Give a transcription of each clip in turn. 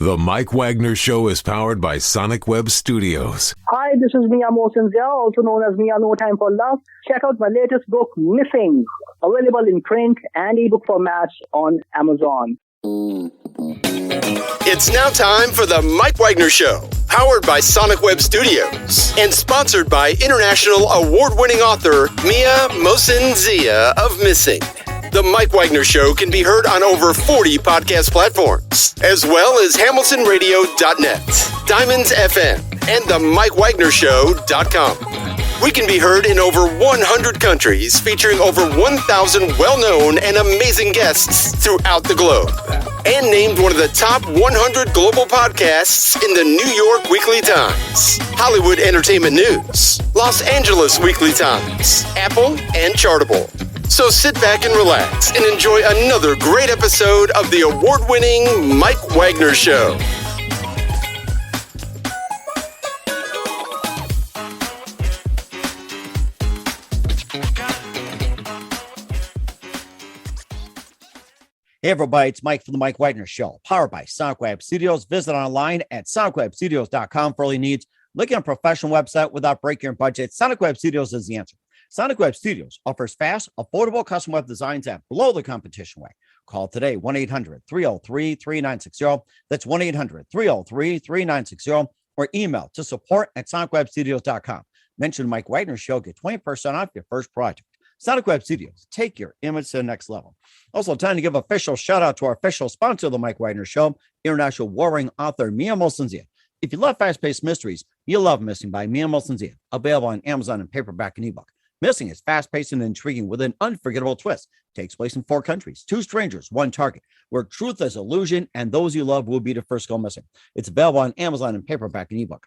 The Mike Wagner Show is powered by Sonic Web Studios. Hi, this is Mia Mosinzia, also known as Mia No Time for Love. Check out my latest book, Missing, available in print and ebook formats on Amazon. It's now time for the Mike Wagner Show, powered by Sonic Web Studios and sponsored by international award-winning author Mia Mosinzia of Missing. The Mike Wagner Show can be heard on over 40 podcast platforms, as well as hamiltonradio.net, Diamonds FM, and the MikeWagnerShow.com. We can be heard in over 100 countries, featuring over 1,000 well-known and amazing guests throughout the globe. And named one of the top 100 global podcasts in the New York Weekly Times, Hollywood Entertainment News, Los Angeles Weekly Times, Apple, and Chartable. So sit back and relax and enjoy another great episode of the award-winning Mike Wagner Show. Hey everybody, it's Mike from the Mike Wagner Show, powered by Sonic Web Studios. Visit online at sonicwebstudios.com for all your needs. Looking at a professional website without breaking your budget, Sonic Web Studios is the answer. Sonic Web Studios offers fast, affordable custom web designs at below the competition rate. Call today, 1-800-303-3960. That's 1-800-303-3960. Or email to support@sonicwebstudios.com. Mention Mike Wagner Show, get 20% off your first project. Sonic Web Studios, take your image to the next level. Also, time to give official shout out to our official sponsor of the Mike Wagner Show, international warring author Mia Mosinzia. If you love fast-paced mysteries, you'll love Missing by Mia Mosinzia, available on Amazon in paperback and ebook. Missing is fast-paced and intriguing with an unforgettable twist. Takes place in 4 countries, 2 strangers, 1 target, where truth is illusion and those you love will be the first go missing. It's available on Amazon in paperback and ebook.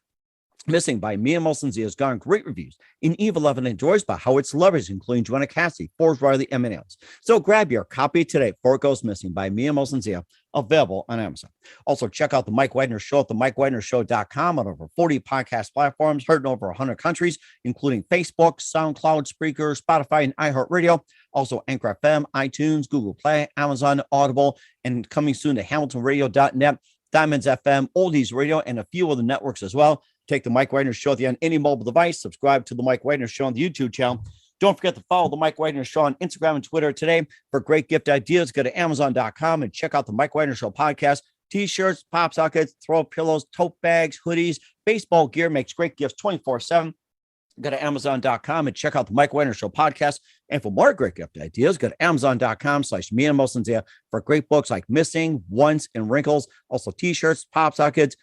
Missing by Mia Mosinzia has gotten great reviews in Eve 11 enjoys by how its celebrities, including Joanna Cassidy, Forbes Riley, and many others. So grab your copy today before it goes missing by Mia Mosinzia, available on Amazon. Also, check out the Mike Wagner Show at the MikeWagnerShow.com on over 40 podcast platforms, heard in over 100 countries, including Facebook, SoundCloud, Spreaker, Spotify, and iHeartRadio. Also, Anchor FM, iTunes, Google Play, Amazon, Audible, and coming soon to hamiltonradio.net, Diamonds FM, Oldies Radio, and a few other networks as well. Take the Mike Wagner Show on any mobile device. Subscribe to the Mike Wagner Show on the YouTube channel. Don't forget to follow the Mike Wagner Show on Instagram and Twitter today. For great gift ideas, go to Amazon.com and check out the Mike Wagner Show podcast. T-shirts, pop sockets, throw pillows, tote bags, hoodies, baseball gear makes great gifts 24/7. Go to Amazon.com and check out the Mike Wagner Show podcast. And for more great gift ideas, go to Amazon.com/Mia Mosinzia for great books like Missing, Once, and Wrinkles. Also T-shirts, pop sockets,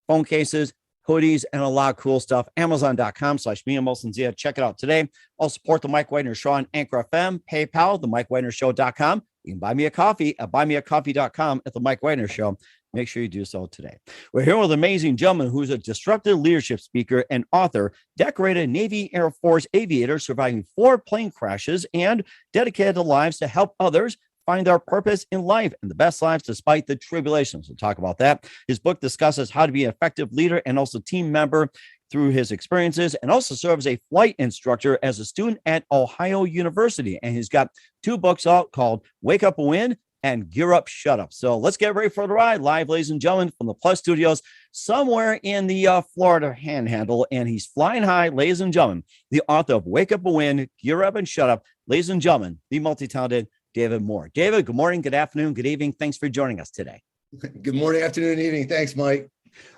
phone cases, hoodies, and a lot of cool stuff. Amazon.com/Mia Mosinzia. Check it out today. I'll support the Mike Wagner Show on Anchor FM, PayPal, the MikeWagnerShow.com. You can buy me a coffee at buymeacoffee.com at the Mike Wagner Show. Make sure you do so today. We're here with an amazing gentleman who's a disruptive leadership speaker and author, decorated Navy Air Force aviator, surviving 4 plane crashes, and dedicated to lives to help others find our purpose in life and the best lives despite the tribulations. We'll talk about that. His book discusses how to be an effective leader and also team member through his experiences, and also serves as a flight instructor as a student at Ohio University. And he's got 2 books out called Wake Up and Win and Gearupshutup. So let's get ready for the ride live, ladies and gentlemen, from the Plus Studios somewhere in the Florida Panhandle. And he's flying high, ladies and gentlemen, the author of Wake Up and Win, Gear Up and Shut Up, ladies and gentlemen, the multi-talented David Moore. David, good morning, good afternoon, good evening. Thanks for joining us today. Good morning, afternoon, evening. Thanks, Mike.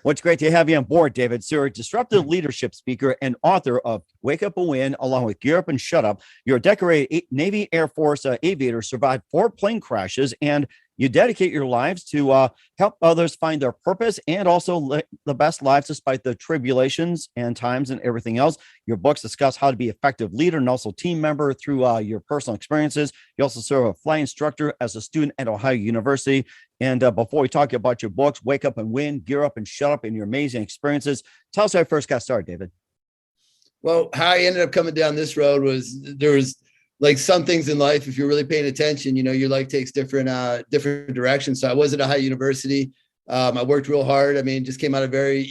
Well, it's great to have you on board, David. So you're a disruptive leadership speaker and author of Wake Up and Win, along with Gear Up and Shut Up. You're a decorated Navy Air Force aviator, survived 4 plane crashes, and you dedicate your lives to help others find their purpose and also the best lives despite the tribulations and times and everything else. Your books discuss how to be an effective leader and also team member through your personal experiences. You also serve a flight instructor as a student at Ohio University. And before we talk about your books, Wake Up and Win, Gear Up and Shut Up, and your amazing experiences, tell us how you first got started, David. Well, how I ended up coming down this road was there was like some things in life, if you're really paying attention, you know, your life takes different directions. So I was at Ohio University. I worked real hard. I mean, just came out of very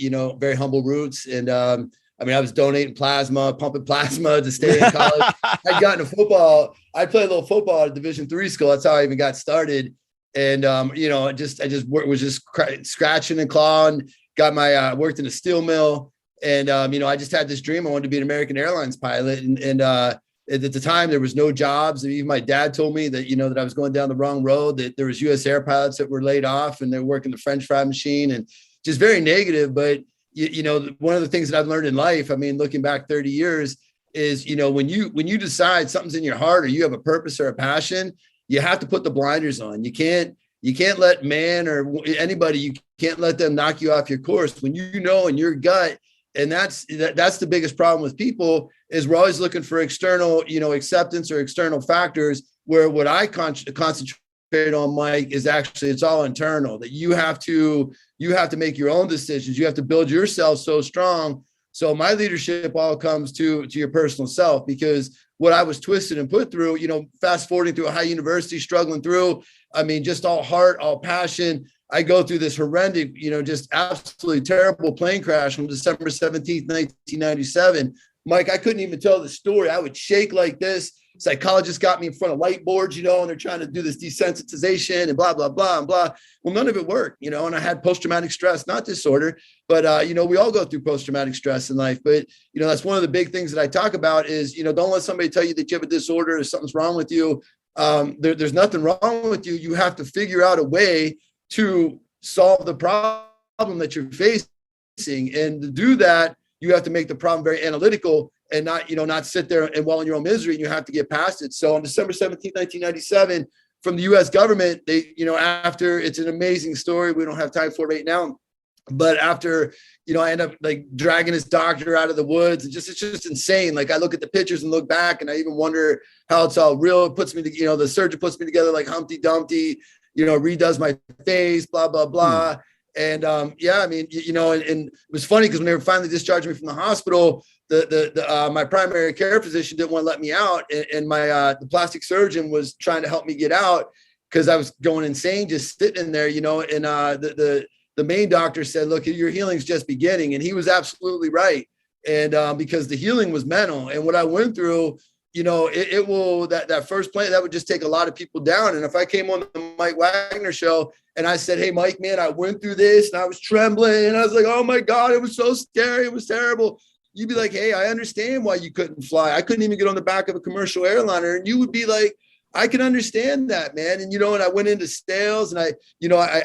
humble roots. And I was donating plasma, pumping plasma to stay in college. I'd gotten to football. I played a little football at Division III school. That's how I even got started. And, I just was just scratching and clawing, got my, worked in a steel mill. And, I just had this dream. I wanted to be an American Airlines pilot. And at the time there was no jobs. And even my dad told me that, that I was going down the wrong road, that there was US Air pilots that were laid off and they're working the French fry machine, and just very negative. But, one of the things that I've learned in life, I mean, looking back 30 years is, when you decide something's in your heart or you have a purpose or a passion, you have to put the blinders on. You can't let man or anybody, you can't let them knock you off your course when in your gut. And that's the biggest problem with people is we're always looking for external, acceptance or external factors, where what I concentrate on, Mike, is actually it's all internal, that you have to make your own decisions. You have to build yourself so strong. So my leadership all comes to your personal self, because what I was twisted and put through, fast forwarding through a high university, struggling through, I mean, just all heart, all passion. I go through this horrendous, just absolutely terrible plane crash on December 17th, 1997. Mike, I couldn't even tell the story. I would shake like this. Psychologists got me in front of light boards, and they're trying to do this desensitization and blah, blah, blah, and blah. Well, none of it worked, and I had post-traumatic stress, not disorder, but, we all go through post-traumatic stress in life. But, that's one of the big things that I talk about is, don't let somebody tell you that you have a disorder or something's wrong with you. There's nothing wrong with you. You have to figure out a way to solve the problem that you're facing. And to do that, you have to make the problem very analytical and not sit there and wallow in your own misery, and you have to get past it. So on December 17th, 1997, from the US government, they, after, it's an amazing story. We don't have time for it right now. But after, I end up like dragging this doctor out of the woods, and it's just insane. Like I look at the pictures and look back, and I even wonder how it's all real. It puts me to, the surgeon puts me together like Humpty Dumpty, redoes my face, blah, blah, blah. And I mean, and it was funny because when they were finally discharging me from the hospital, my primary care physician didn't want to let me out, and my the plastic surgeon was trying to help me get out because I was going insane just sitting in there, and the main doctor said, look, your healing's just beginning. And he was absolutely right. And because the healing was mental, and what I went through, it will, that first plane, that would just take a lot of people down. And if I came on the Mike Wagner show and I said, hey, Mike, man, I went through this and I was trembling and I was like, oh my God, it was so scary. It was terrible. You'd be like, hey, I understand why you couldn't fly. I couldn't even get on the back of a commercial airliner. And you would be like, I can understand that, man. And, and I went into sales, and I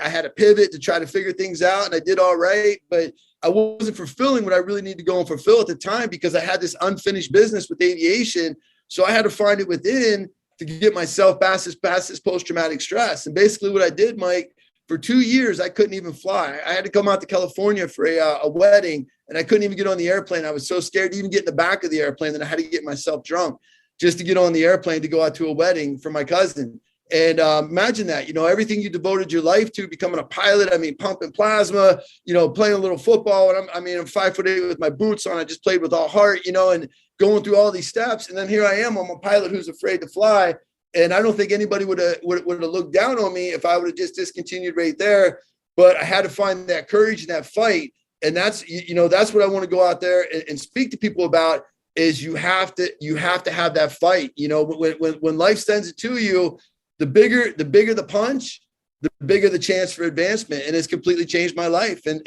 had a pivot to try to figure things out, and I did all right, but I wasn't fulfilling what I really needed to go and fulfill at the time, because I had this unfinished business with aviation. So I had to find it within to get myself past this post-traumatic stress. And basically what I did, Mike, for 2 years, I couldn't even fly. I had to come out to California for a wedding, and I couldn't even get on the airplane. I was so scared to even get in the back of the airplane that I had to get myself drunk just to get on the airplane to go out to a wedding for my cousin. And imagine that, everything you devoted your life to, becoming a pilot, I mean, pumping plasma, playing a little football. And I'm 5'8" with my boots on. I just played with all heart, and going through all these steps. And then here I am, I'm a pilot who's afraid to fly. And I don't think anybody would have looked down on me if I would have just discontinued right there. But I had to find that courage and that fight. And that's what I want to go out there and speak to people about, is you have to have that fight. When life sends it to you, the bigger the punch, the bigger the chance for advancement. And it's completely changed my life. And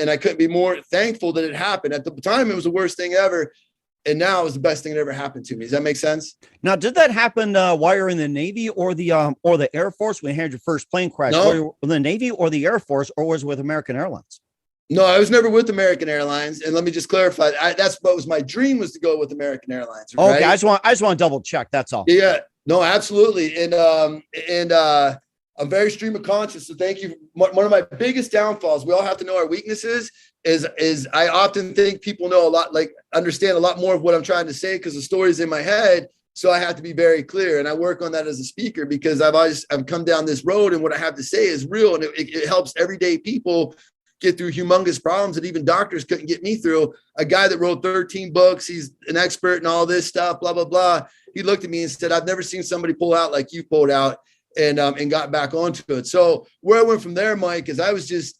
I couldn't be more thankful that it happened. At the time, it was the worst thing ever. And now it's the best thing that ever happened to me. Does that make sense? Now, did that happen while you're in the Navy or the Air Force when you had your first plane crash? No. Were you in the Navy or the Air Force, or was it with American Airlines? No, I was never with American Airlines. And let me just clarify. That's what was my dream, was to go with American Airlines. Right? Okay, I just want to double check. That's all. Yeah, no, absolutely. And I'm very stream of conscious. So thank you. One of my biggest downfalls, we all have to know our weaknesses, is I often think people know a lot, like understand a lot more of what I'm trying to say because the story's in my head. So I have to be very clear. And I work on that as a speaker because I've come down this road, and what I have to say is real. And it helps everyday people get through humongous problems that even doctors couldn't get me through. A guy that wrote 13 books, he's an expert in all this stuff, blah, blah, blah. He looked at me and said, I've never seen somebody pull out like you pulled out, and got back onto it. So where I went from there, Mike, is I was just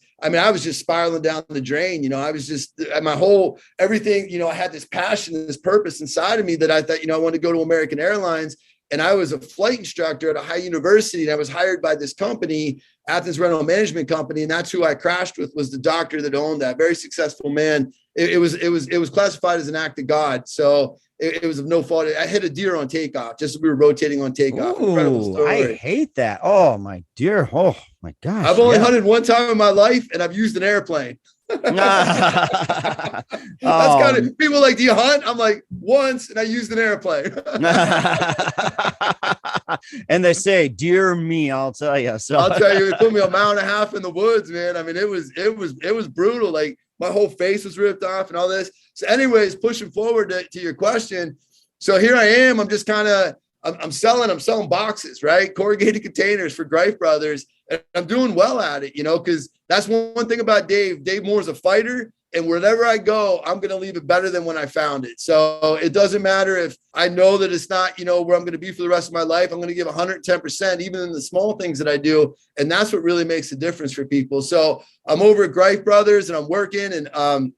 spiraling down the drain. I was just, my whole, everything, I had this passion, this purpose inside of me that I thought, I wanted to go to American Airlines. And I was a flight instructor at a high university, and I was hired by this company, Athens Rental Management Company, and that's who I crashed with, was the doctor that owned that. Very successful man. It was classified as an act of God. So it was of no fault. I hit a deer on takeoff, just as we were rotating on takeoff. Incredible story. I hate that. Oh my dear. Oh my gosh. I've only hunted one time in my life, and I've used an airplane. That's kind of, people like, do you hunt? I'm like, once, and I used an airplane. And they say, dear me, I'll tell you. So I'll tell you, it took me a mile and a half in the woods, man. I mean, it was brutal. Like, my whole face was ripped off and all this. So anyways, pushing forward to your question. So here I am. I'm just kind of, I'm selling boxes, right? Corrugated containers for Greif Brothers. And I'm doing well at it, because that's one thing about Dave. Dave Moore is a fighter. And wherever I go, I'm going to leave it better than when I found it. So it doesn't matter if I know that it's not, where I'm going to be for the rest of my life. I'm going to give 110%, even in the small things that I do. And that's what really makes a difference for people. So I'm over at Greif Brothers, and I'm working, and, I'm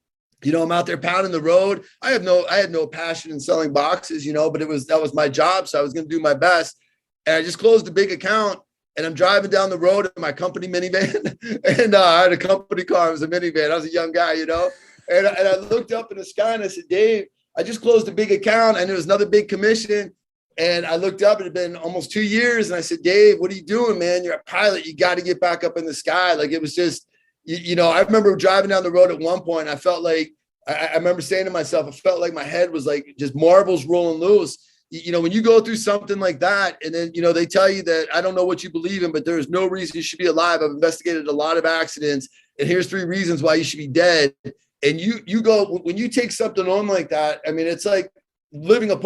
out there pounding the road. I had no passion in selling boxes, but that was my job. So I was going to do my best. And I just closed a big account. And I'm driving down the road in my company minivan, and I had a company car. It was a minivan. I was a young guy, and I looked up in the sky and I said, Dave, I just closed a big account, and there was another big commission. And I looked up, it had been almost 2 years. And I said, Dave, what are you doing, man? You're a pilot. You got to get back up in the sky. Like, it was just, I remember driving down the road at one point. I felt like, I remember saying to myself, I felt like my head was like just marbles rolling loose. When you go through something like that, and then, they tell you that, I don't know what you believe in, but there's no reason you should be alive. I've investigated a lot of accidents, and here's 3 reasons why you should be dead. And you go, when you take something on like that, I mean, it's like living a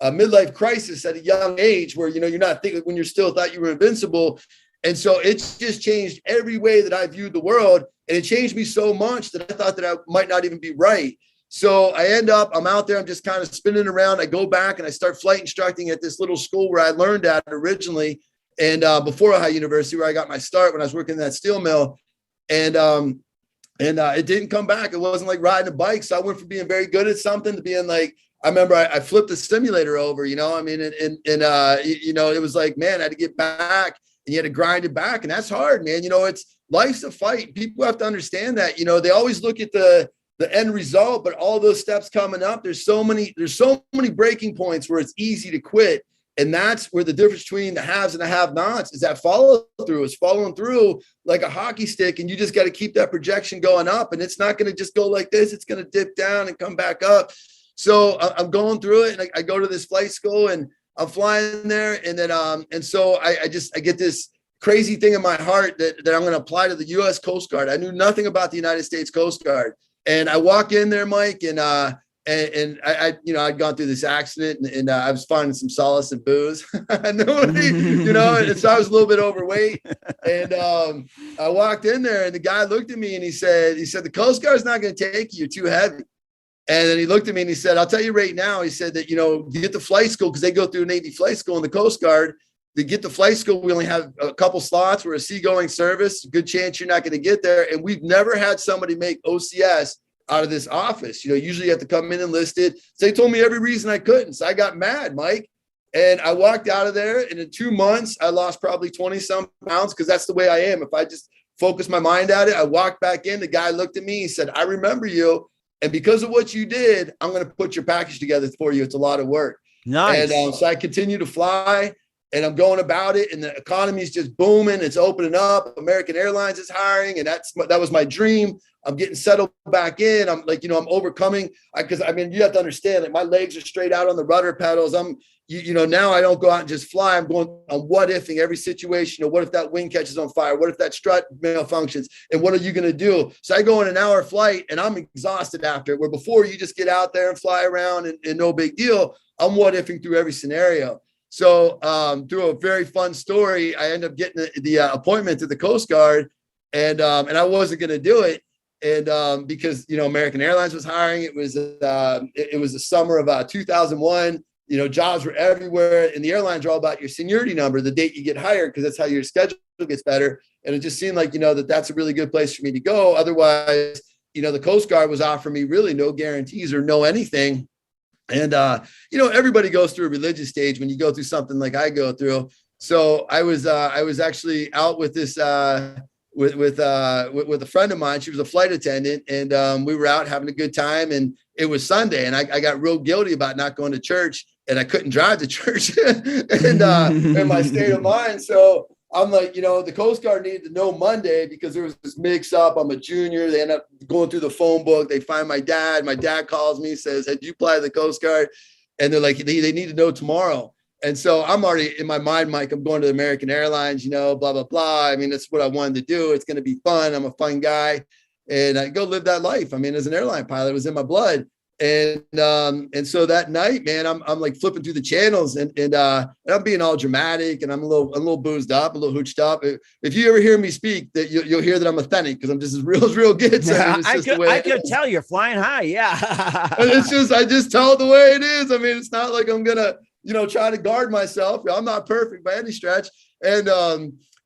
midlife crisis at a young age where, you're not thinking, when you're still thought you were invincible. And so it's just changed every way that I viewed the world. And it changed me so much that I thought that I might not even be right. So I'm out there, I'm just kind of spinning around. I go back and I start flight instructing at this little school where I learned at originally. And before Ohio University, where I got my start when I was working in that steel mill. And it didn't come back. It wasn't like riding a bike. So I went from being very good at something to being like, I remember I flipped the simulator over, it was like, man, I had to get back, and you had to grind it back. And that's hard, man. Life's a fight. People have to understand that, they always look at the end result, but all those steps coming up, there's so many breaking points where it's easy to quit. And that's where the difference between the haves and the have-nots is that follow through. It's following through like a hockey stick, and you just got to keep that projection going up, and it's not going to just go like this. It's going to dip down and come back up. So I'm going through it, and I go to this flight school, and I'm flying there. And then, and so I get this crazy thing in my heart that I'm going to apply to the U.S. Coast Guard. I knew nothing about the United States Coast Guard. And I walk in there, Mike, and I I'd gone through this accident, and I was finding some solace in booze. And so I was a little bit overweight. And I walked in there, and the guy looked at me, and he said, the Coast Guard's not going to take you. You're too heavy. And then he looked at me and he said, I'll tell you right now, he said that, you get the flight school, because they go through Navy flight school and the Coast Guard. To get the flight school, we only have a couple slots. We're a seagoing service. Good chance you're not going to get there. And we've never had somebody make OCS out of this office. Usually you have to come in enlisted. So they told me every reason I couldn't. So I got mad, Mike. And I walked out of there. And in 2 months, I lost probably 20 some pounds, because that's the way I am. If I just focus my mind at it, I walked back in. The guy looked at me. He said, I remember you. And because of what you did, I'm going to put your package together for you. It's a lot of work. Nice. And so I continue to fly. And I'm going about it, and the economy is just booming. It's opening up. American Airlines is hiring, and that was my dream. I'm getting settled back in. I'm like, I'm overcoming, because you have to understand, like, my legs are straight out on the rudder pedals. Now I don't go out and just fly. I'm what ifing every situation. What if that wing catches on fire? What if that strut malfunctions? And what are you going to do? So I go on an hour flight, and I'm exhausted after, where before you just get out there and fly around and no big deal. I'm what ifing through every scenario. So through a very fun story, I ended up getting the appointment to the Coast Guard, and I wasn't going to do it, and because American Airlines was hiring. It was the summer of 2001. Jobs were everywhere, and the airlines are all about your seniority number, the date you get hired, because that's how your schedule gets better. And it just seemed like that's a really good place for me to go. Otherwise, the Coast Guard was offering me really no guarantees or no anything. And, everybody goes through a religious stage when you go through something like I go through. So I was actually out with this, with a friend of mine. She was a flight attendant, and we were out having a good time, and it was Sunday, and I got real guilty about not going to church, and I couldn't drive to church and in my state of mind. So I'm like, the Coast Guard needed to know Monday because there was this mix up. I'm a junior. They end up going through the phone book. They find my dad. My dad calls me, says, "Hey, did you apply to the Coast Guard?" And they're like, they need to know tomorrow. And so I'm already in my mind, Mike, I'm going to American Airlines, blah, blah, blah. I mean, that's what I wanted to do. It's going to be fun. I'm a fun guy. And I go live that life. I mean, as an airline pilot, it was in my blood. And so that night, man, I'm like flipping through the channels and I'm being all dramatic, and I'm a little boozed up, a little hooched up. If you ever hear me speak, that you'll hear that I'm authentic because I'm just as real gets. I could tell you're flying high. Yeah. I just tell it the way it is. I mean, it's not like I'm going to, try to guard myself. I'm not perfect by any stretch. And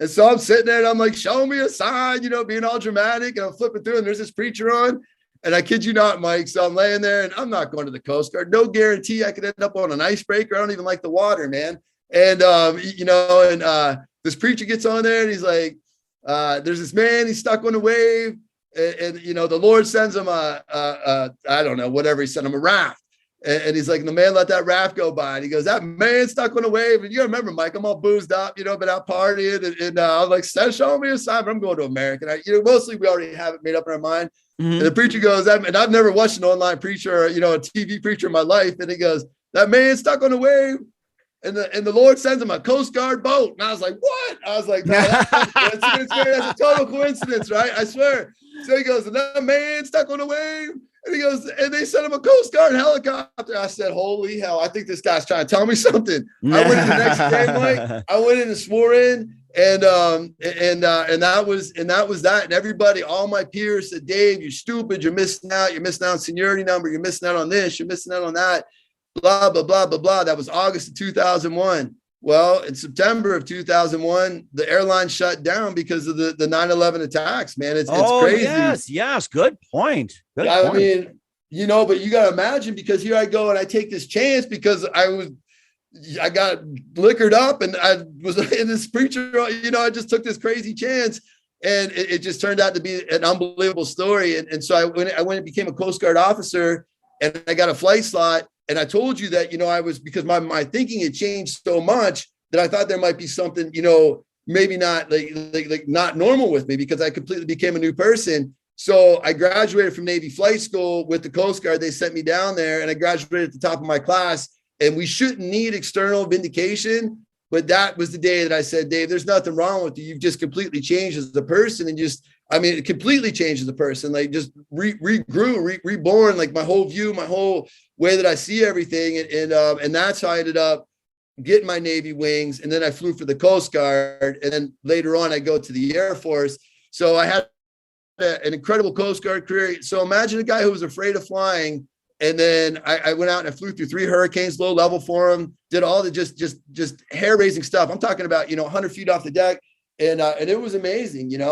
so I'm sitting there and I'm like, show me a sign, being all dramatic, and I'm flipping through and there's this preacher on. And I kid you not, Mike. So I'm laying there and I'm not going to the Coast Guard. No guarantee I could end up on an icebreaker. I don't even like the water, man. And, this preacher gets on there and he's like, there's this man, he's stuck on a wave. And the Lord sends him I don't know, whatever. He sent him a raft. And he's like, the man let that raft go by. And he goes, that man stuck on a wave. And you remember, Mike, I'm all boozed up, been out partying. And I was like, show me a sign, but I'm going to American. Mostly we already have it made up in our mind. Mm-hmm. And the preacher goes, and I've never watched an online preacher or, a TV preacher in my life. And he goes, that man stuck on a wave. And the Lord sends him a Coast Guard boat. And I was like, what? I was like, no, that's a total coincidence, right? I swear. So he goes, and that man stuck on a wave. And he goes, and they sent him a Coast Guard helicopter. I said, holy hell, I think this guy's trying to tell me something. I went in the next day, Mike. I went in and swore in. And that was that. And everybody, all my peers said, Dave, you're stupid. You're missing out. You're missing out on seniority number. You're missing out on this. You're missing out on that. Blah, blah, blah, blah, blah. That was August of 2001. Well, in September of 2001, the airline shut down because of the 9/11 attacks, man. It's crazy. Yes. Good point. I mean, but you got to imagine, because here I go and I take this chance because I got liquored up and I was in this preacher, I just took this crazy chance, and it just turned out to be an unbelievable story. And so I went and became a Coast Guard officer, and I got a flight slot. And I told you that, I was, because my thinking had changed so much that I thought there might be something, maybe not like not normal with me, because I completely became a new person. So I graduated from Navy flight school with the Coast Guard. They sent me down there, and I graduated at the top of my class. And we shouldn't need external vindication. But that was the day that I said, Dave, there's nothing wrong with you. You've just completely changed as a person, and it completely changed as a person, like just regrew, reborn, like my whole view, my whole way that I see everything. And that's how I ended up getting my Navy wings. And then I flew for the Coast Guard. And then later on, I go to the Air Force. So I had an incredible Coast Guard career. So imagine a guy who was afraid of flying. And then I went out and I flew through 3 hurricanes, low level for them, did all the just hair raising stuff. I'm talking about, 100 feet off the deck. And it was amazing, and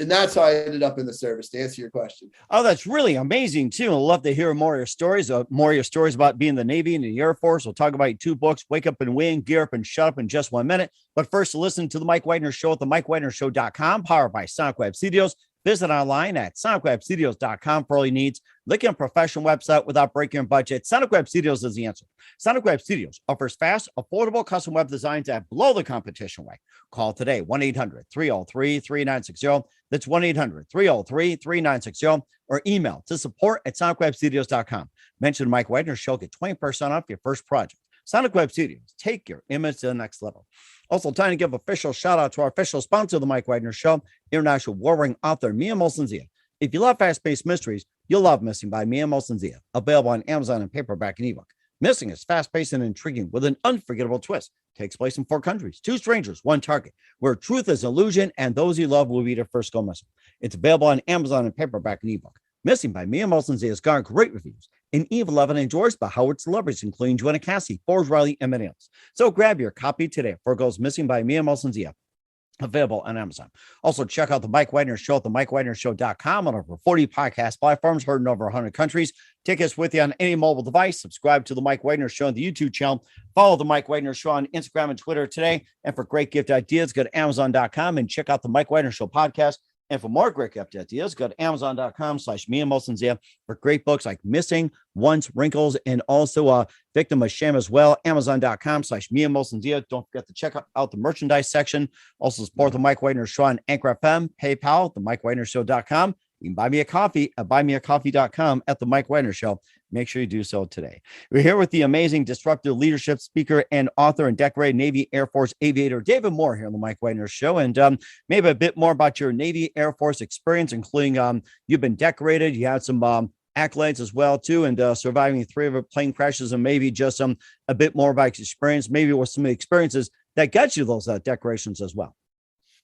that's how I ended up in the service, to answer your question. Oh, that's really amazing too. I'd love to hear more of your stories about being in the Navy and the Air Force. We'll talk about your 2 books, Wake Up and Win, Gear Up and Shut Up, in just 1 minute. But first, listen to the Mike Wagner Show at the MikeWagnerShow.com, powered by Sonic Web Studios. Visit online at sonicwebstudios.com for all your needs. Look at a professional website without breaking your budget. Sonic Web Studios is the answer. Sonic Web Studios offers fast, affordable custom web designs that blow the competition away. Call today, 1-800-303-3960. That's 1-800-303-3960. Or email to support@sonicwebstudios.com. Mention Mike Wagner Show. Get 20% off your first project. Sonic Web Studios. Take your image to the next level. Also, time to give official shout out to our official sponsor of the Mike Wagner Show, international warring author Mia Molson-Zia. If you love fast-paced mysteries, you'll love Missing by Mia Molson-Zia, available on Amazon in paperback and ebook. Missing is fast-paced and intriguing with an unforgettable twist. Takes place in 4 countries, 2 strangers, 1 target, where truth is illusion and those you love will be their first go missing. It's available on Amazon in paperback and ebook. Missing by Mia Molson-Zia has garnered great reviews, and Eve 11 endorsed by Howard celebrities, including Joanna Cassie, Forbes Riley, and many others. So grab your copy today before it goes missing by Mia Molson-Zia. available on Amazon. Also, check out the Mike Wagner Show at the MikeWagnerShow.com on over 40 podcast platforms, heard in over 100 countries. Take us with you on any mobile device. Subscribe to the Mike Wagner Show on the YouTube channel. Follow the Mike Wagner Show on Instagram and Twitter today. And for great gift ideas, go to Amazon.com and check out the Mike Wagner Show podcast. And for more great gift ideas, go to Amazon.com/MiaMosenZia for great books like Missing, Once, Wrinkles, and also Victim of Shame as well. Amazon.com/MiaMosenZia. Don't forget to check out the merchandise section. Also support the Mike Wagner Show on Anchor FM, PayPal, the MikeWagnerShow.com. You can buy me a coffee at buymeacoffee.com at the Mike Wagner Show. Make sure you do so today. We're here with the amazing disruptive leadership speaker and author and decorated Navy Air Force aviator, David Moore, here on the Mike Wagner Show. And maybe a bit more about your Navy Air Force experience, including you've been decorated. You had some accolades as well, too, and surviving 3 plane crashes, and maybe just a bit more about experience, maybe with some experiences that got you those decorations as well.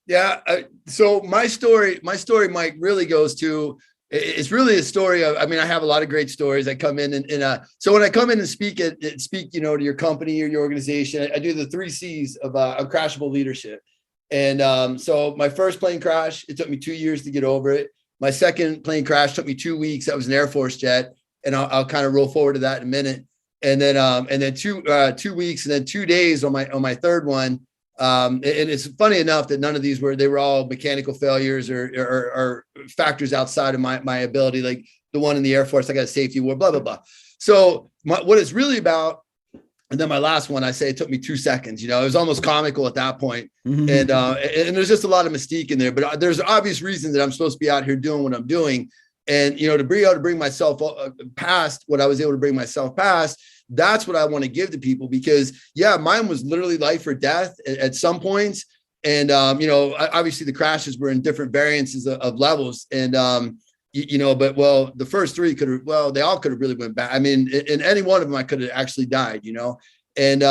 Yeah. So my story, Mike, really goes to, it's really a story of, I mean, I have a lot of great stories. I come in and so when I come in and speak, you know, to your company or your organization, I do the 3 C's of uncrashable leadership. And so my first plane crash, it took me 2 years to get over it. My second plane crash took me 2 weeks. That was an Air Force jet. And I'll kind of roll forward to that in a minute. And then 2 weeks and then 2 days on my third one. And it's funny enough that none of these they were all mechanical failures or factors outside of my ability. Like the one in the Air Force, I got a safety award, blah, blah, blah. So what it's really about, and then my last one, I say it took me 2 seconds, you know, it was almost comical at that point. Mm-hmm. And there's just a lot of mystique in there, but there's obvious reason that I'm supposed to be out here doing what I'm doing. And, you know, to be able to bring myself past what I was able to bring myself past, that's what I want to give to people, because yeah, mine was literally life or death at some points. And, you know, obviously the crashes were in different variances of levels. And, you know, but well, the first 3 they all could have really went bad. I mean, in any one of them, I could have actually died, you know? And,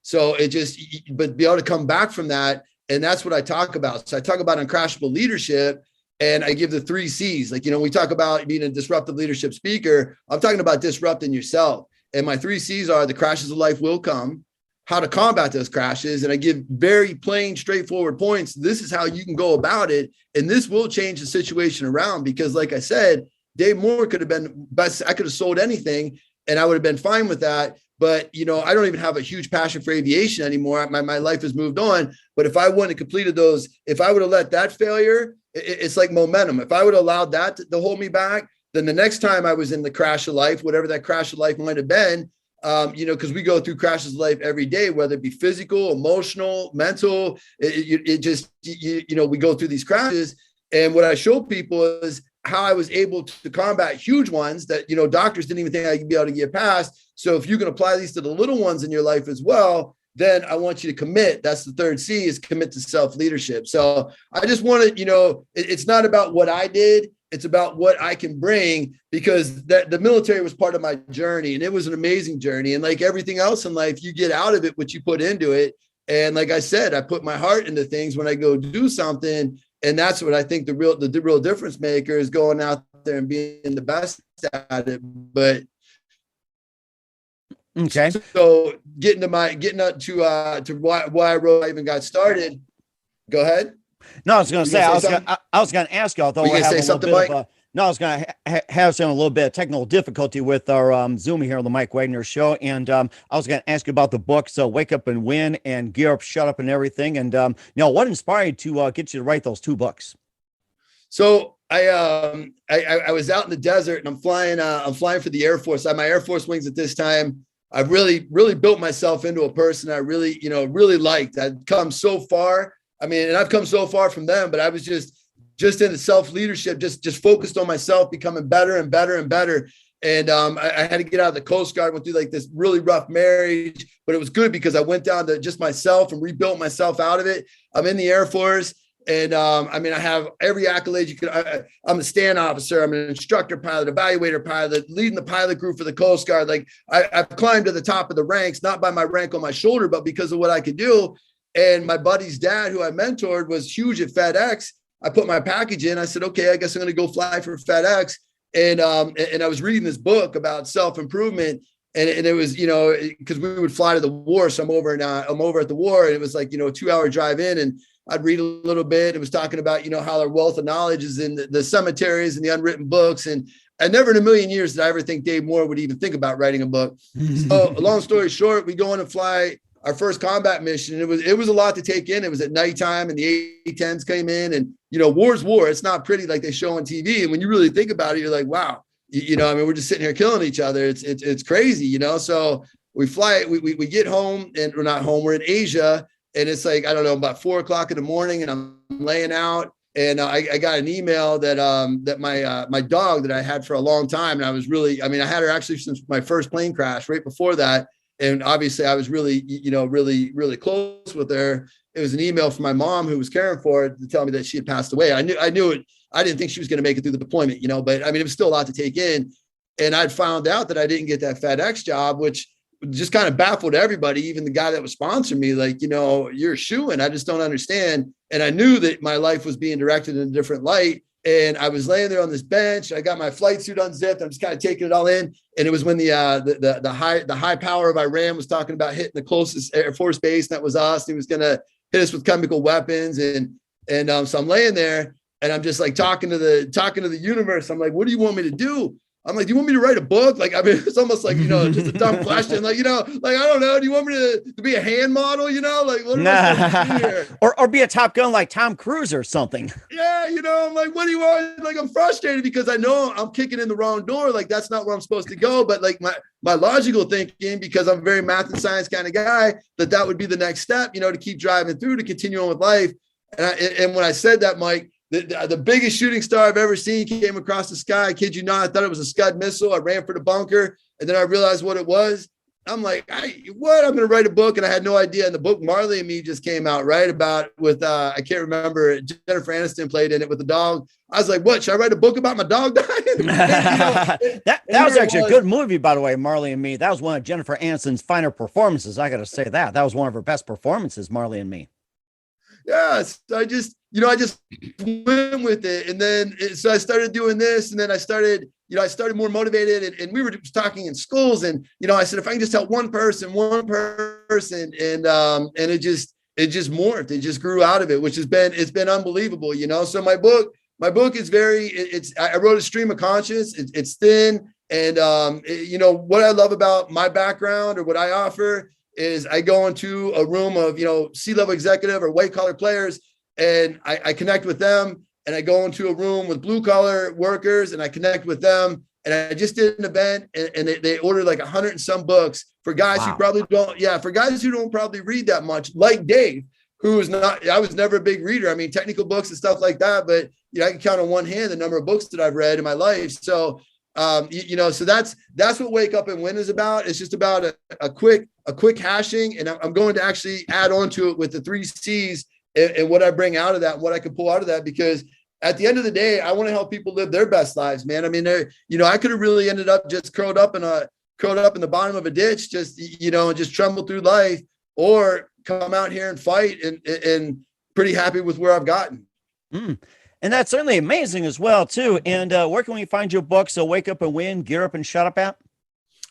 so it just, but be able to come back from that. And that's what I talk about. So I talk about uncrashable leadership. And I give the 3 C's. Like, you know, we talk about being a disruptive leadership speaker. I'm talking about disrupting yourself. And my 3 C's are: the crashes of life will come, how to combat those crashes. And I give very plain, straightforward points. This is how you can go about it. And this will change the situation around, because like I said, Dave Moore could have been best. I could have sold anything and I would have been fine with that. But, you know, I don't even have a huge passion for aviation anymore. My life has moved on. But if I wouldn't have completed those, if I would have let that failure, it's like momentum. If I would have allowed that to hold me back, then the next time I was in the crash of life, whatever that crash of life might have been, you know, because we go through crashes of life every day, whether it be physical, emotional, mental, you know, we go through these crashes. And what I show people is how I was able to combat huge ones that, you know, doctors didn't even think I could be able to get past. So if you can apply these to the little ones in your life as well, then I want you to commit. That's the 3rd C, is commit to self-leadership. So I just want to, you know, it's not about what I did. It's about what I can bring, because the military was part of my journey, and it was an amazing journey. And like everything else in life, you get out of it what you put into it. And like I said, I put my heart into things when I go do something. And that's what I think the real difference maker is, going out there and being the best at it. But okay. So getting up to why I wrote, I even got started. Go ahead. No, I was going to say, I was going to ask you, although we're going to say something, Mike? No, I was going to have some a little bit of technical difficulty with our Zoom here on the Mike Wagner Show. And I was going to ask you about the books, Wake Up and Win and Gear Up, Shut Up and everything. And you know, what inspired you to get you to write those 2 books? So I was out in the desert, and I'm flying for the Air Force. I had my Air Force wings at this time. I've really built myself into a person I really liked. I'd come so far. I mean, and I've come so far from them, but I was just into self-leadership, just focused on myself, becoming better and better and better. And I had to get out of the Coast Guard, went through like this really rough marriage, but it was good because I went down to just myself and rebuilt myself out of it. I'm in the Air Force. And I mean, I have every accolade you could. I'm a stand officer. I'm an instructor pilot, evaluator pilot, leading the pilot group for the Coast Guard. Like I've climbed to the top of the ranks, not by my rank on my shoulder, but because of what I could do. And my buddy's dad, who I mentored, was huge at FedEx. I put my package in. I said, okay, I guess I'm going to go fly for FedEx. And I was reading this book about self-improvement. And it was, you know, because we would fly to the war. So I'm over at the war, and it was like, you know, a 2-hour drive in. I'd read a little bit. It was talking about, how our wealth of knowledge is in the cemeteries and the unwritten books. And I never in a million years did I ever think Dave Moore would even think about writing a book. So long story short, we go in and fly our first combat mission. It was a lot to take in. It was at nighttime and the A-10s came in, and, war's war. It's not pretty like they show on TV. And when you really think about it, you're like, wow, we're just sitting here killing each other. It's crazy, So we fly, we get home, and we're not home. We're in Asia, and it's like, I don't know, about 4:00 in the morning, and I'm laying out, and I got an email that my dog that I had for a long time, and I had her actually since my first plane crash right before that. And obviously I was really, really close with her. It was an email from my mom who was caring for it to tell me that she had passed away. I knew it. I didn't think she was going to make it through the deployment, but it was still a lot to take in. And I'd found out that I didn't get that FedEx job, which just kind of baffled everybody, even the guy that was sponsoring me, like, you're a shoo-in. I just don't understand. And I knew that my life was being directed in a different light. And I was laying there on this bench. I got my flight suit unzipped. I'm just kind of taking it all in. And it was when the high power of Iran was talking about hitting the closest Air Force base. And that was us. He was going to hit us with chemical weapons. And so I'm laying there, and I'm just like talking to the universe. I'm like, what do you want me to do? I'm like, do you want me to write a book? It's almost like, just a dumb question. Like, I don't know. Do you want me to be a hand model? Like, what am I supposed to do here? or be a Top Gun like Tom Cruise or something. Yeah. I'm like, what do you want? Like, I'm frustrated because I know I'm kicking in the wrong door. Like, that's not where I'm supposed to go. But like my logical thinking, because I'm a very math and science kind of guy, that would be the next step, to keep driving through, to continue on with life. And when I said that, Mike, the biggest shooting star I've ever seen came across the sky. I kid you not. I thought it was a Scud missile. I ran for the bunker, and then I realized what it was. I'm like, what? I'm going to write a book, and I had no idea. And the book Marley and Me just came out, right? With I can't remember. Jennifer Aniston played in it with the dog. I was like, what? Should I write a book about my dog dying? That was actually a good movie, by the way, Marley and Me. That was one of Jennifer Aniston's finer performances. I got to say that was one of her best performances, Marley and Me. Yeah, so I just went with it. And then, so I started doing this, and then I started more motivated, and we were just talking in schools, and, I said, if I can just help one person, and it just morphed. It just grew out of it, which it's been unbelievable, So my book is I wrote a stream of conscious. It's thin. And, what I love about my background, or what I offer, is I go into a room of, C-level executive or white collar players, and I connect with them, and I go into a room with blue collar workers, and I connect with them. And I just did an event, and they ordered like 100 and some books for guys who probably don't probably read that much, like Dave, who is not. I was never a big reader. I mean, technical books and stuff like that, but I can count on one hand the number of books that I've read in my life. So so that's what Wake Up and Win is about. It's just about a quick hashing, and I'm going to actually add on to it with the 3 C's and what I bring out of that, what I can pull out of that, because at the end of the day, I want to help people live their best lives, man. I mean, I could have really ended up just curled up in the bottom of a ditch, just, and just tremble through life, or come out here and fight, and pretty happy with where I've gotten. And that's certainly amazing as well, too. And where can we find your book? So Wake Up and Win, Gear Up and Shut Up app?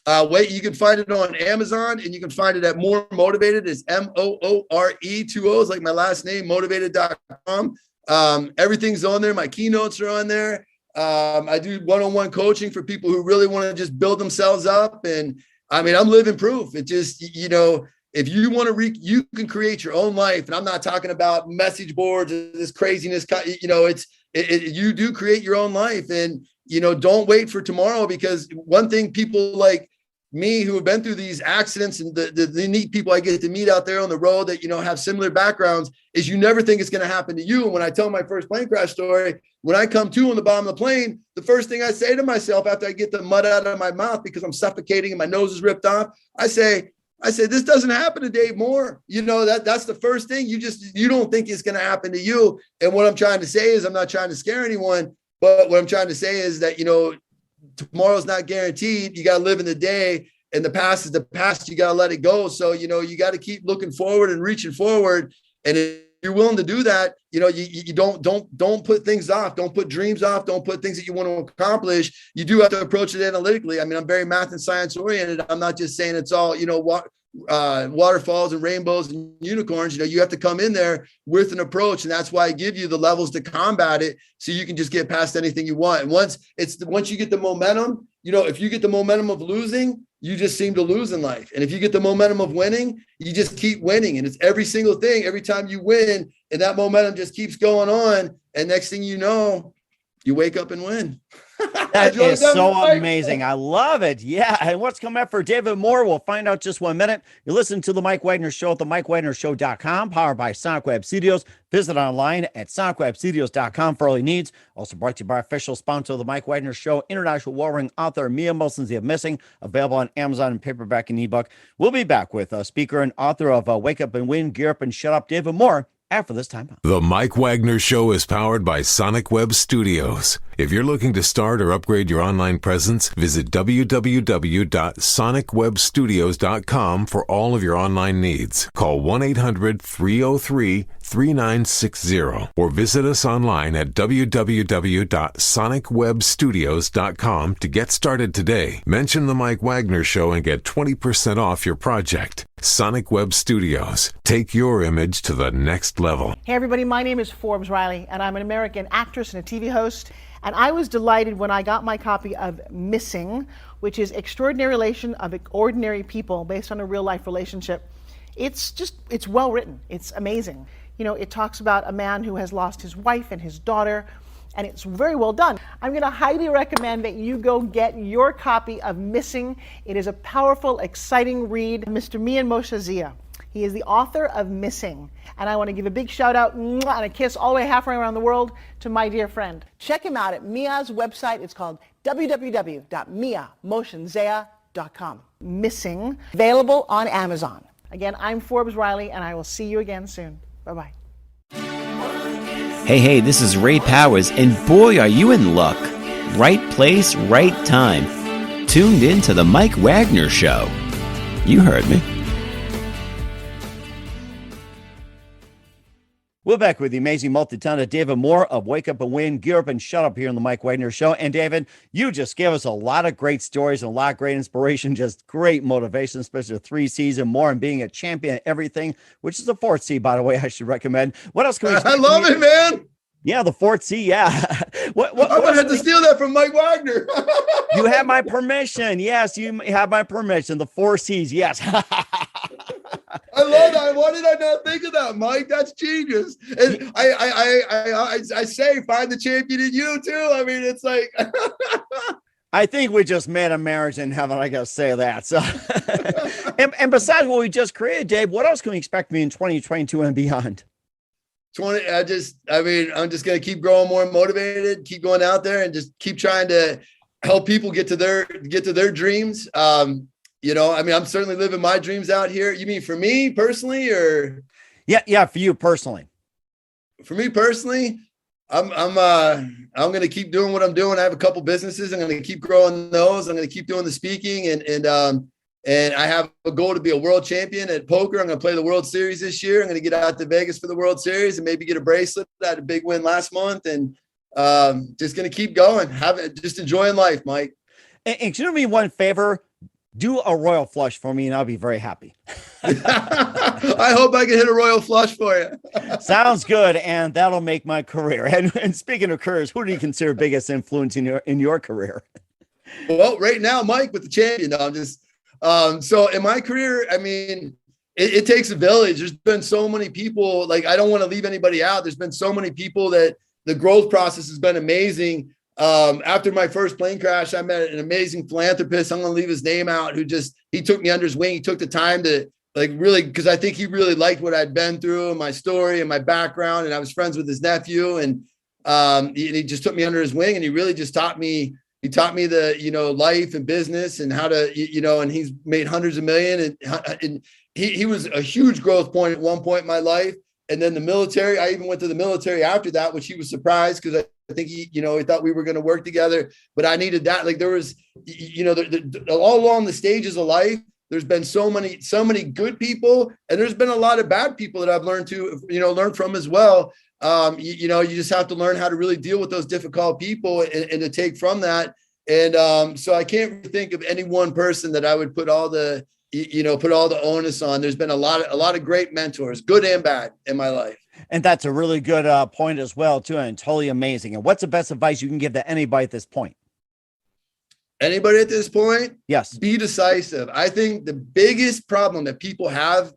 You can find it on Amazon, and you can find it at More Motivated. It's MOORE, 2 O's, like my last name, motivated.com. Everything's on there. My keynotes are on there. I do one-on-one coaching for people who really want to just build themselves up. And I mean, I'm living proof. It just, if you want to you can create your own life. And I'm not talking about message boards, this craziness, you do create your own life. And, don't wait for tomorrow, because one thing people like me who have been through these accidents, and the neat people I get to meet out there on the road that, have similar backgrounds, is you never think it's going to happen to you. And when I tell my first plane crash story, when I come to on the bottom of the plane, the first thing I say to myself after I get the mud out of my mouth because I'm suffocating and my nose is ripped off, I say, this doesn't happen to Dave Moore. That's the first thing. You don't think it's going to happen to you. And what I'm trying to say is, I'm not trying to scare anyone, but what I'm trying to say is that, tomorrow's not guaranteed. You got to live in the day, and the past is the past. You got to let it go. So, you got to keep looking forward and reaching forward. And if you're willing to do that, you don't put things off. Don't put dreams off. Don't put things that you want to accomplish. You do have to approach it analytically. I mean, I'm very math and science oriented. I'm not just saying it's all, waterfalls and rainbows and unicorns. You have to come in there with an approach, and that's why I give you the levels to combat it, so you can just get past anything you want. And once you get the momentum, if you get the momentum of losing, you just seem to lose in life. And if you get the momentum of winning, you just keep winning. And it's every single thing. Every time you win, and that momentum just keeps going on. And next thing you know, you wake up and win. That is so amazing. I love it. Yeah. And what's coming up for David Moore, we'll find out just 1 minute. You listen to the Mike Wagner Show at the MikeWagnerShow.com, powered by Sonic Web Studios. Visit online at SonicWebStudios.com for all your needs. Also brought to you by official sponsor of the Mike Wagner Show, international warring author Mia Molson's The Missing, available on Amazon and paperback and ebook. We'll be back with speaker and author of Wake Up and Win, Gear Up and Shut Up, David Moore, after this time. The Mike Wagner Show is powered by Sonic Web Studios. If you're looking to start or upgrade your online presence, visit www.sonicwebstudios.com for all of your online needs. Call 1-800-303-3960 or visit us online at www.sonicwebstudios.com to get started today. Mention the Mike Wagner Show and get 20% off your project. Sonic Web Studios. Take your image to the next level. Hey everybody, my name is Forbes Riley, and I'm an American actress and a TV host. And I was delighted when I got my copy of Missing, which is Extraordinary Relation of Ordinary People based on a real life relationship. It's well written. It's amazing. It talks about a man who has lost his wife and his daughter, and it's very well done. I'm going to highly recommend that you go get your copy of Missing. It is a powerful, exciting read. Mr. Mian Moshe Zia. He is the author of Missing. And I want to give a big shout out and a kiss all the way halfway around the world to my dear friend. Check him out at Mia's website. It's called www.miamoshenzea.com. Missing, available on Amazon. Again, I'm Forbes Riley, and I will see you again soon. Bye-bye. Hey, this is Ray Powers, and boy, are you in luck. Right place, right time. Tuned in to the Mike Wagner Show. You heard me. We're back with the amazing multi-talented David Moore of Wake Up and Win, Gear Up and Shut Up here on the Mike Wagner Show. And David, you just gave us a lot of great stories and a lot of great inspiration, just great motivation, especially the 3 C's and more, and being a champion at everything, which is the 4th C, by the way, I should recommend. What else can we I love it, man. Yeah, the 4th C, yeah. I'm going to have to steal that from Mike Wagner. You have my permission. Yes, you have my permission. The 4 C's, yes. I love that. Why did I not think of that, Mike? That's genius. And I say, find the champion in you too. I mean, it's like. I think we just made a marriage in heaven. I gotta say that. So, and besides what we just created, Dave, what else can we expect me in 2022 and beyond? I'm just gonna keep growing more motivated, keep going out there, and just keep trying to help people get to their dreams. I'm certainly living my dreams out here. You mean for me personally, or? Yeah, for you personally. For me personally, I'm going to keep doing what I'm doing. I have a couple businesses. I'm going to keep growing those. I'm going to keep doing the speaking, and I have a goal to be a world champion at poker. I'm going to play the World Series this year. I'm going to get out to Vegas for the World Series and maybe get a bracelet. I had a big win last month, and just going to keep going. Just enjoying life, Mike. And can you do me one favor? Do a royal flush for me, and I'll be very happy. I hope I can hit a royal flush for you. Sounds good, and that'll make my career. And speaking of careers, who do you consider biggest influence in your career? Well, right now, Mike, with the champion, I'm just so in my career, I mean, it takes a village. There's been so many people. Like, I don't want to leave anybody out. There's been so many people that the growth process has been amazing. After my first plane crash, I met an amazing philanthropist. I'm going to leave his name out, he took me under his wing. He took the time to because I think he really liked what I'd been through and my story and my background. And I was friends with his nephew, and he just took me under his wing, and he really just taught me the, life and business and how to, and he's made hundreds of millions, and he was a huge growth point at one point in my life. And then the military, I even went to the military after that, which he was surprised, because I think he thought we were going to work together, but I needed that. Like, there was, all along the stages of life, there's been so many good people, and there's been a lot of bad people that I've learned from as well. You just have to learn how to really deal with those difficult people and to take from that. And so I can't really think of any one person that I would put all the put all the onus on. There's been a lot of great mentors, good and bad, in my life. And that's a really good point as well, too, and totally amazing. And what's the best advice you can give to anybody at this point? Anybody at this point? Yes. Be decisive. I think the biggest problem that people have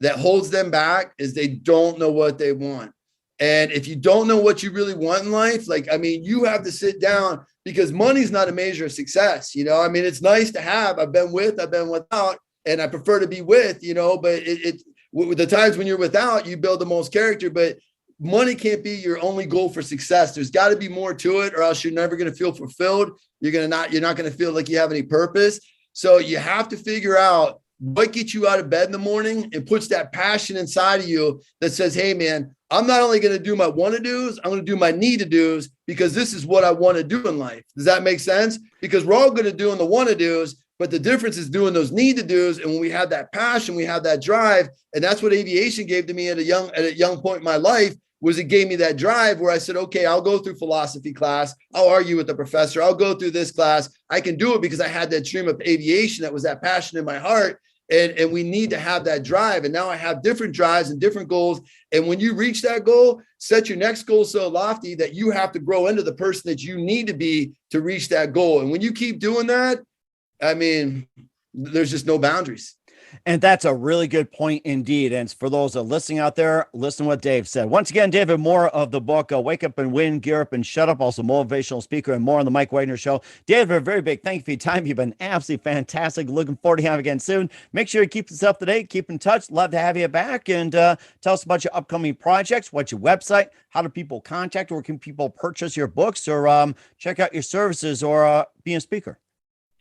that holds them back is they don't know what they want. And if you don't know what you really want in life, you have to sit down, because money's not a measure of success. It's nice to have. I've been without, and I prefer to be with, but the times when you're without, you build the most character, but money can't be your only goal for success. There's got to be more to it, or else you're never going to feel fulfilled. You're not going to feel like you have any purpose. So you have to figure out what gets you out of bed in the morning and puts that passion inside of you that says, hey man, I'm not only going to do my want to do's, I'm going to do my need to do's, because this is what I want to do in life. Does that make sense? Because we're all good at doing the want to do's, but the difference is doing those need to do's. And when we have that passion, we have that drive. And that's what aviation gave to me at a young point in my life. Was it gave me that drive where I said, okay, I'll go through philosophy class. I'll argue with the professor. I'll go through this class. I can do it because I had that dream of aviation. That was that passion in my heart. And we need to have that drive. And now I have different drives and different goals. And when you reach that goal, set your next goal so lofty that you have to grow into the person that you need to be to reach that goal. And when you keep doing that, there's just no boundaries. And that's a really good point indeed. And for those that are listening out there, listen to what Dave said. Once again, David Moore of the book, Wake Up and Win, Gear Up and Shut Up, also motivational speaker and more on the Mike Wagner Show. David, a very big thank you for your time. You've been absolutely fantastic. Looking forward to having you again soon. Make sure you keep yourself up to date, keep in touch. Love to have you back. And tell us about your upcoming projects. What's your website? How do people contact, or can people purchase your books, or check out your services, or be a speaker?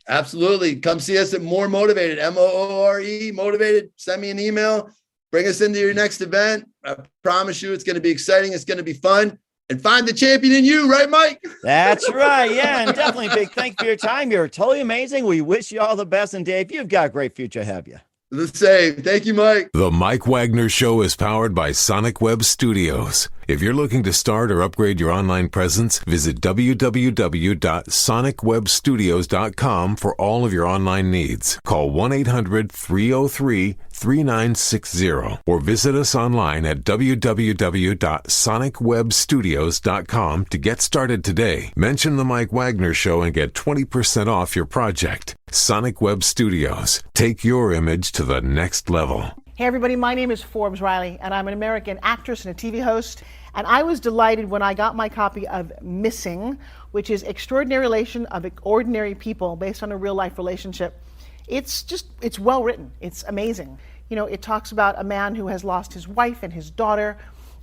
Absolutely. Come see us at More Motivated, MOORE, motivated. Send me an email. Bring us into your next event. I promise you it's going to be exciting. It's going to be fun. And find the champion in you, right, Mike? That's right. Yeah, and definitely big thank you for your time. You're totally amazing. We wish you all the best. And Dave, you've got a great future ahead of you. The same. Thank you, Mike. The Mike Wagner Show is powered by Sonic Web Studios. If you're looking to start or upgrade your online presence, visit www.sonicwebstudios.com for all of your online needs. Call 1-800-303-3960 or visit us online at www.sonicwebstudios.com to get started today. Mention the Mike Wagner Show and get 20% off your project. Sonic Web Studios. Take your image to the next level. Hey everybody, my name is Forbes Riley, and I'm an American actress and a TV host. And I was delighted when I got my copy of Missing, which is Extraordinary Relation of Ordinary People based on a real life relationship. It's well written. It's amazing. It talks about a man who has lost his wife and his daughter,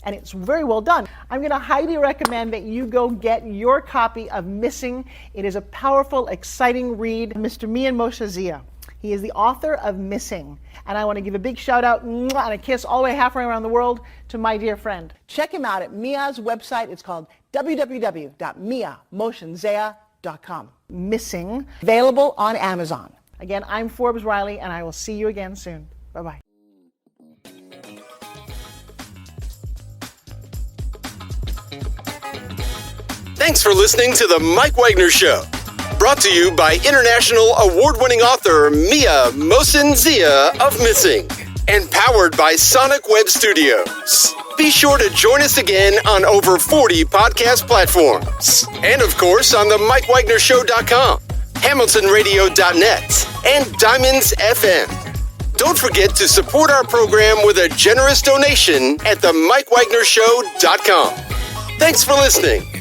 and it's very well done. I'm going to highly recommend that you go get your copy of Missing. It is a powerful, exciting read. Mr. Mian Moshe Zia. He is the author of Missing. And I want to give a big shout out and a kiss all the way halfway around the world to my dear friend. Check him out at Mia's website. It's called www.miamotionzea.com. Missing, available on Amazon. Again, I'm Forbes Riley, and I will see you again soon. Bye-bye. Thanks for listening to The Mike Wagner Show. Brought to you by international award-winning author Mia Mohsen Zia of Missing, and powered by Sonic Web Studios. Be sure to join us again on over 40 podcast platforms, and of course on the MikeWagnerShow.com, HamiltonRadio.net, and Diamonds FM. Don't forget to support our program with a generous donation at the MikeWagnerShow.com. Thanks for listening.